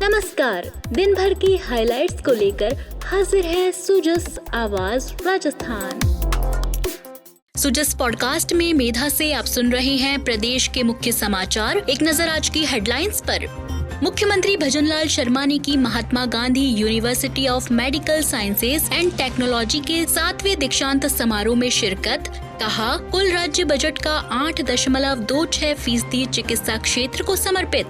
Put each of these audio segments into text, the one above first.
नमस्कार, दिन भर की हाइलाइट्स को लेकर हाजिर है सुजस आवाज राजस्थान। सुजस पॉडकास्ट में मेधा से आप सुन रहे हैं प्रदेश के मुख्य समाचार। एक नजर आज की हेडलाइंस पर। मुख्यमंत्री भजनलाल शर्मा ने की Mahatma Gandhi university of medical sciences and technology के 7वें दीक्षांत समारोह में शिरकत। कहा, कुल राज्य बजट का 8.26% चिकित्सा क्षेत्र को समर्पित।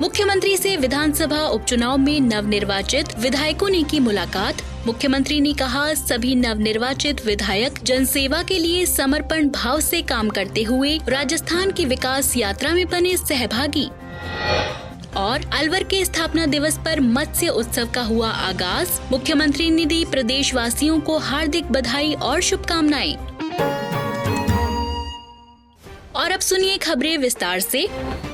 मुख्यमंत्री से विधानसभा उपचुनाव में नवनिर्वाचित विधायकों ने की मुलाकात। मुख्यमंत्री ने कहा, सभी नवनिर्वाचित विधायक जनसेवा के लिए समर्पण भाव से काम करते हुए राजस्थान की विकास यात्रा में बने सहभागी। और अलवर के स्थापना दिवस पर मत्स्य उत्सव का हुआ आगाज। मुख्यमंत्री ने दी प्रदेशवासियों को हार्दिक बधाई और शुभकामनाएं। और अब सुनिए खबरें विस्तार से।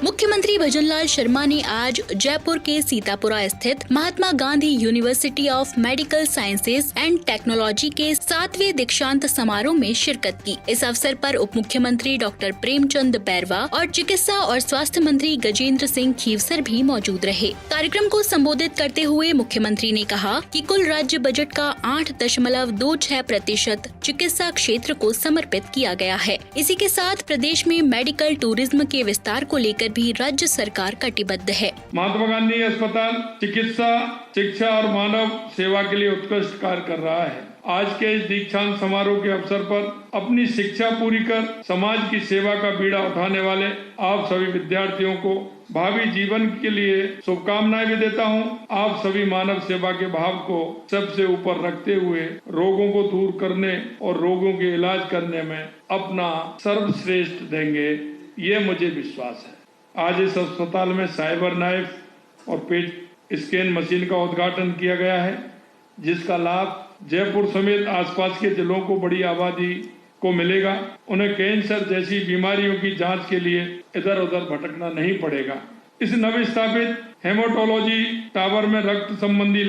मुख्यमंत्री भजनलाल शर्मा ने आज जयपुर के सीतापुरा स्थित Mahatma Gandhi university of medical sciences and technology के 7वें दीक्षांत समारोह में शिरकत की। इस अवसर पर उप मुख्यमंत्री डॉक्टर प्रेमचंद बैरवा और चिकित्सा और स्वास्थ्य मंत्री गजेंद्र सिंह खीवसर भी मौजूद रहे। कार्यक्रम को संबोधित करते हुए मुख्यमंत्री ने कहा कि कुल राज्य बजट का 8.26% चिकित्सा क्षेत्र को समर्पित किया गया है। इसी के साथ प्रदेश में मेडिकल टूरिज्म के विस्तार को लेकर भी राज्य सरकार कटिबद्ध है। महात्मा गांधी अस्पताल चिकित्सा, शिक्षा और मानव सेवा के लिए उत्कृष्ट कार्य कर रहा है। आज के इस दीक्षांत समारोह के अवसर पर अपनी शिक्षा पूरी कर समाज की सेवा का बीड़ा उठाने वाले आप सभी विद्यार्थियों को भावी जीवन के लिए शुभकामनाएं भी देता हूं। आप सभी मानव सेवा के भाव को सबसे ऊपर रखते हुए रोगों को दूर करने और रोगों के इलाज करने में अपना सर्वश्रेष्ठ देंगे, ये मुझे विश्वास है। आज इस अस्पताल में साइबर नाइफ और पेट स्कैन मशीन का उद्घाटन किया गया है, जिसका लाभ जयपुर समेत आसपास के जिलों को बड़ी आबादी को मिलेगा। उन्हें कैंसर जैसी बीमारियों की जांच के लिए इधर उधर भटकना नहीं पड़ेगा। इस नवस्थापित हेमाटोलॉजी टावर में रक्त संबंधी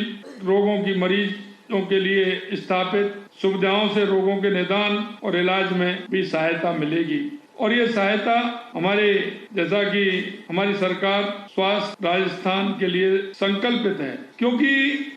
रोगों की मरीजों के लिए स्थापित सुविधाओं से रोगों के निदान और इलाज में भी सहायता मिलेगी। और ये सहायता हमारे जैसा कि हमारी सरकार स्वास्थ्य राजस्थान के लिए संकल्पित है, क्योंकि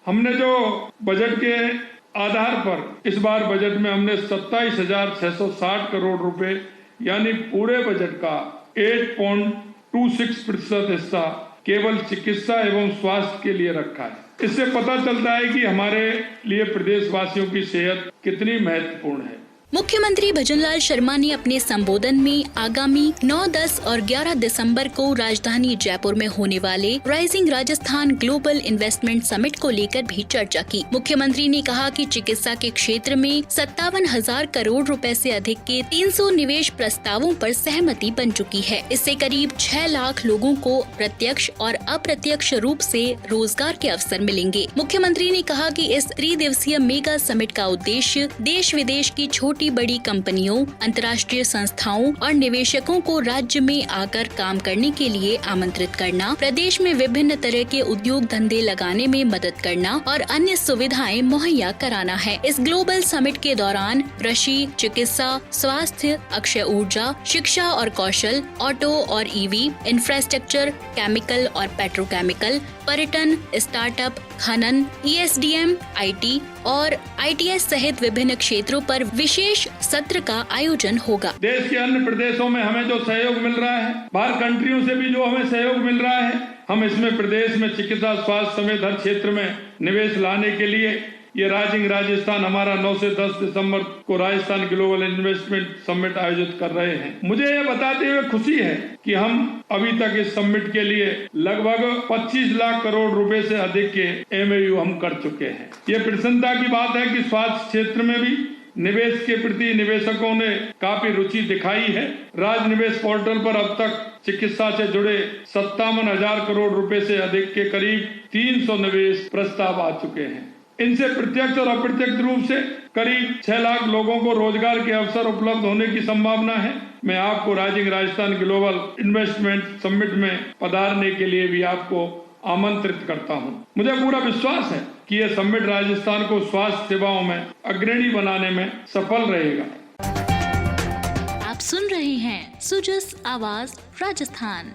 हमने जो बजट के आधार पर इस बार बजट में हमने 27,660 करोड़ रुपए यानी पूरे बजट का 8.26% हिस्सा केवल चिकित्सा एवं स्वास्थ्य के लिए रखा है। इससे पता चलता है कि हमारे लिए प्रदेशवासियों की सेहत कितनी महत्वपूर्ण है। मुख्यमंत्री भजनलाल शर्मा ने अपने संबोधन में आगामी 9, 10 और 11 दिसंबर को राजधानी जयपुर में होने वाले rising Rajasthan global investment summit को लेकर भी चर्चा की। मुख्यमंत्री ने कहा कि चिकित्सा के क्षेत्र में 57,000 करोड़ रुपए से अधिक के 300 निवेश प्रस्तावों पर सहमति बन चुकी है। इससे करीब 6 लाख लोगों को प्रत्यक्ष और अप्रत्यक्ष रूप से रोजगार के अवसर मिलेंगे। मुख्यमंत्री ने कहा कि इस त्रिदिवसीय मेगा समिट का उद्देश्य देश विदेश की छोटी बड़ी कंपनियों, अंतर्राष्ट्रीय संस्थाओं और निवेशकों को राज्य में आकर काम करने के लिए आमंत्रित करना, प्रदेश में विभिन्न तरह के उद्योग धंधे लगाने में मदद करना और अन्य सुविधाएं मुहैया कराना है। इस ग्लोबल समिट के दौरान कृषि, चिकित्सा, स्वास्थ्य, अक्षय ऊर्जा, शिक्षा और कौशल, ऑटो और ईवी, इंफ्रास्ट्रक्चर, केमिकल और पेट्रोकेमिकल, पर्यटन, स्टार्टअप, खनन, ESDM, IT और ITS सहित विभिन्न क्षेत्रों पर विशेष सत्र का आयोजन होगा। देश के अन्य प्रदेशों में हमें जो सहयोग मिल रहा है, बाहर कंट्रियों से भी जो हमें सहयोग मिल रहा है, हम इसमें प्रदेश में चिकित्सा, स्वास्थ्य समेत हर क्षेत्र में निवेश लाने के लिए ये राइजिंग राजस्थान हमारा 9 से 10 दिसंबर को राजस्थान ग्लोबल इन्वेस्टमेंट समिट आयोजित कर रहे हैं। मुझे ये बताते हुए खुशी है कि हम अभी तक इस समिट के लिए लगभग 25 लाख करोड़ रुपए से अधिक के MOU हम कर चुके हैं। ये प्रसन्नता की बात है कि स्वास्थ्य क्षेत्र में भी निवेश के प्रति निवेशकों ने काफी रुचि दिखाई है। राज निवेश पोर्टल पर अब तक चिकित्सा से जुड़े 57,000 करोड़ रुपए से अधिक के करीब 300 निवेश प्रस्ताव आ चुके हैं। इनसे प्रत्यक्ष और अप्रत्यक्ष रूप से करीब 6 लाख लोगों को रोजगार के अवसर उपलब्ध होने की संभावना है। मैं आपको rising Rajasthan global investment summit में पधारने के लिए भी आपको आमंत्रित करता हूं। मुझे पूरा विश्वास है कि यह समिट राजस्थान को स्वास्थ्य सेवाओं में अग्रणी बनाने में सफल रहेगा। आप सुन रहे हैं सुजस आवाज राजस्थान।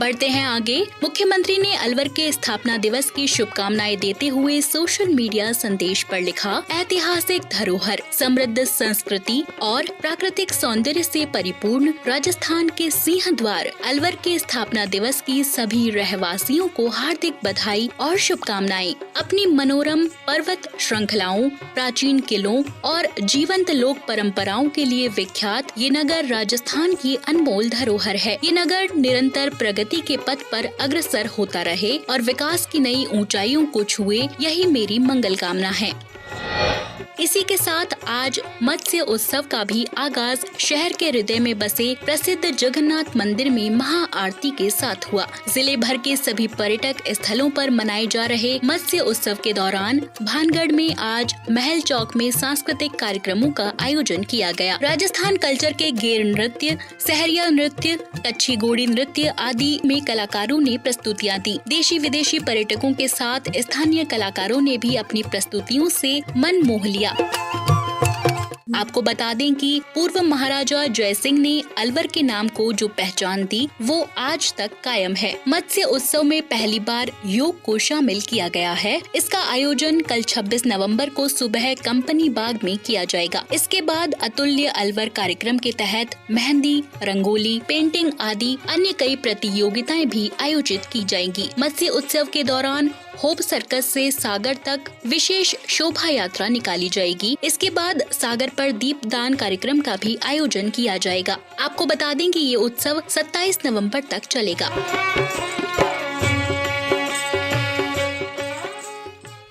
बढ़ते हैं आगे। मुख्यमंत्री ने अलवर के स्थापना दिवस की शुभकामनाएं देते हुए सोशल मीडिया संदेश पर लिखा, ऐतिहासिक धरोहर, समृद्ध संस्कृति और प्राकृतिक सौंदर्य से परिपूर्ण राजस्थान के सिंहद्वार अलवर के स्थापना दिवस की सभी रहवासियों को हार्दिक बधाई और शुभकामनाएं। अपनी मनोरम पर्वत श्रृंखलाओं, प्राचीन किलों और जीवंत लोक परंपराओं के लिए विख्यात ये नगर राजस्थान की अनमोल धरोहर है। ये नगर निरंतर प्रगति के पथ पर अग्रसर होता रहे और विकास की नई ऊंचाइयों को छुए, यही मेरी मंगल कामना है। इसी के साथ आज मत्स्य उत्सव का भी आगाज शहर के हृदय में बसे प्रसिद्ध जगन्नाथ मंदिर में महा आरती के साथ हुआ। जिले भर के सभी पर्यटक स्थलों पर मनाए जा रहे मत्स्य उत्सव के दौरान भानगढ़ में आज महल चौक में सांस्कृतिक कार्यक्रमों का आयोजन किया गया। राजस्थान कल्चर के गेर नृत्य, सहरिया नृत्य, कच्छी घोड़ी नृत्य आदि में कलाकारों ने प्रस्तुतियां दी। देशी विदेशी पर्यटकों के साथ स्थानीय कलाकारों ने भी अपनी प्रस्तुतियों से मन मोह लिया। आपको बता दें कि पूर्व महाराजा जय सिंह ने अलवर के नाम को जो पहचान दी वो आज तक कायम है। मत्स्य उत्सव में पहली बार योग को शामिल किया गया है। इसका आयोजन कल 26 नवंबर को सुबह कंपनी बाग में किया जाएगा। इसके बाद अतुल्य अलवर कार्यक्रम के तहत मेहंदी, रंगोली, पेंटिंग आदि अन्य कई प्रतियोगिताएं भी आयोजित की जाएंगी। मत्स्य उत्सव के दौरान होप सर्कस से सागर तक विशेष शोभा यात्रा निकाली जाएगी। इसके बाद सागर पर दीपदान कार्यक्रम का भी आयोजन किया जाएगा। आपको बता दें कि ये उत्सव 27 नवंबर तक चलेगा।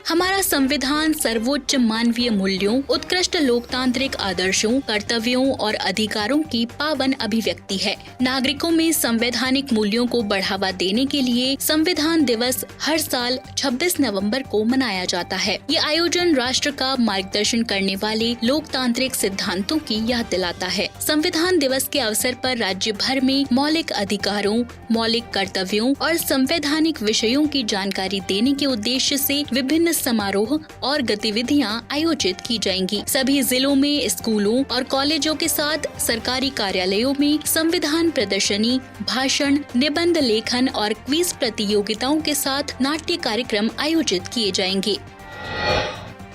हमारा संविधान सर्वोच्च मानवीय मूल्यों, उत्कृष्ट लोकतांत्रिक आदर्शों, कर्तव्यों और अधिकारों की पावन अभिव्यक्ति है। नागरिकों में संवैधानिक मूल्यों को बढ़ावा देने के लिए संविधान दिवस हर साल 26 नवंबर को मनाया जाता है। ये आयोजन राष्ट्र का मार्गदर्शन करने वाले लोकतांत्रिक सिद्धांतों की याद दिलाता है। संविधान दिवस के अवसर पर राज्य भर में मौलिक अधिकारों, मौलिक कर्तव्यों और संवैधानिक विषयों की जानकारी देने के उद्देश्य से विभिन्न समारोह और गतिविधियां आयोजित की जाएंगी। सभी जिलों में स्कूलों और कॉलेजों के साथ सरकारी कार्यालयों में संविधान प्रदर्शनी, भाषण, निबंध लेखन और क्विज प्रतियोगिताओं के साथ नाट्य कार्यक्रम आयोजित किए जाएंगे।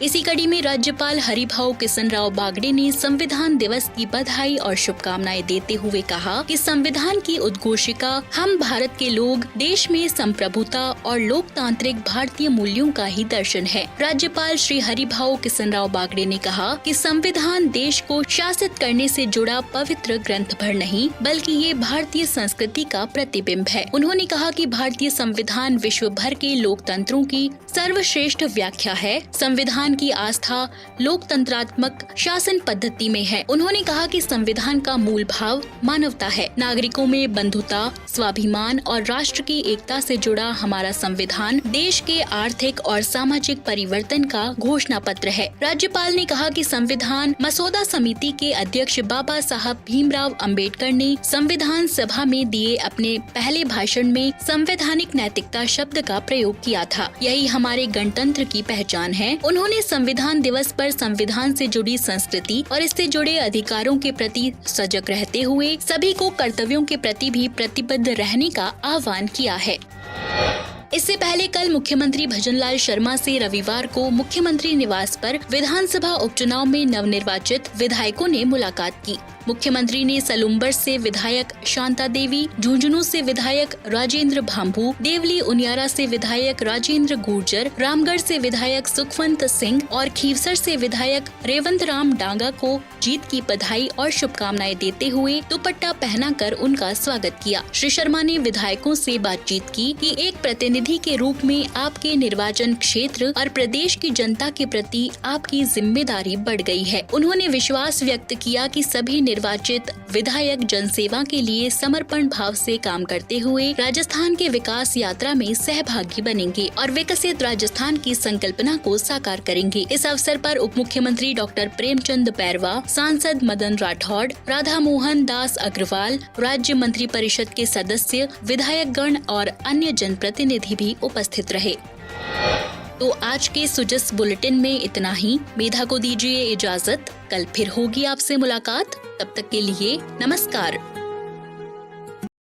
इसी कड़ी में राज्यपाल हरिभाऊ किशनराव बागड़े ने संविधान दिवस की बधाई और शुभकामनाएं देते हुए कहा कि संविधान की उद्घोषिका हम भारत के लोग देश में संप्रभुता और लोकतांत्रिक भारतीय मूल्यों का ही दर्शन है। राज्यपाल श्री हरिभाऊ किशनराव बागड़े ने कहा कि संविधान देश को शासित करने से जुड़ा पवित्र ग्रंथ भर नहीं बल्कि ये भारतीय संस्कृति का प्रतिबिंब है। उन्होंने कहा कि भारतीय संविधान विश्व भर के लोकतंत्रों की सर्वश्रेष्ठ व्याख्या है। संविधान की आस्था लोकतंत्रात्मक शासन पद्धति में है। उन्होंने कहा कि संविधान का मूल भाव मानवता है। नागरिकों में बंधुता, स्वाभिमान और राष्ट्र की एकता से जुड़ा हमारा संविधान देश के आर्थिक और सामाजिक परिवर्तन का घोषणा पत्र है। राज्यपाल ने कहा कि संविधान मसौदा समिति के अध्यक्ष बाबा साहब भीमराव अंबेडकर ने संविधान सभा में दिए अपने पहले भाषण में संवैधानिक नैतिकता शब्द का प्रयोग किया था। यही हमारे गणतंत्र की पहचान है। उन्होंने संविधान दिवस पर संविधान से जुड़ी संस्कृति और इससे जुड़े अधिकारों के प्रति सजग रहते हुए सभी को कर्तव्यों के प्रति भी प्रतिबद्ध रहने का आह्वान किया है। इससे पहले कल मुख्यमंत्री भजनलाल शर्मा से रविवार को मुख्यमंत्री निवास पर विधानसभा उपचुनाव में नवनिर्वाचित विधायकों ने मुलाकात की। मुख्यमंत्री ने सलुम्बर से विधायक शांता देवी, झुंझुनू से विधायक राजेंद्र भांभू, देवली उनियारा से विधायक राजेंद्र गुर्जर, रामगढ़ से विधायक सुखवंत सिंह और खीवसर से विधायक रेवंत राम डांगा को जीत की बधाई और शुभकामनाएं देते हुए दुपट्टा पहनाकर उनका स्वागत किया। श्री शर्मा ने विधायकों से बातचीत की कि एक प्रतिनिधि के रूप में आपके निर्वाचन क्षेत्र और प्रदेश की जनता के प्रति आपकी जिम्मेदारी बढ़ गई है। उन्होंने विश्वास व्यक्त किया कि सभी निर्वाचित विधायक जनसेवा के लिए समर्पण भाव से काम करते हुए राजस्थान के विकास यात्रा में सहभागी बनेंगे और विकसित राजस्थान की संकल्पना को साकार करेंगे। इस अवसर पर उप मुख्यमंत्री डॉक्टर प्रेमचंद बैरवा, सांसद मदन राठौड़, राधा मोहन दास अग्रवाल, राज्य मंत्री परिषद के सदस्य, विधायक गण और अन्य जनप्रतिनिधि भी उपस्थित रहे। तो आज के सुजस बुलेटिन में इतना ही। मेधा को दीजिए इजाजत। कल फिर होगी आपसे मुलाकात। तब तक के लिए नमस्कार।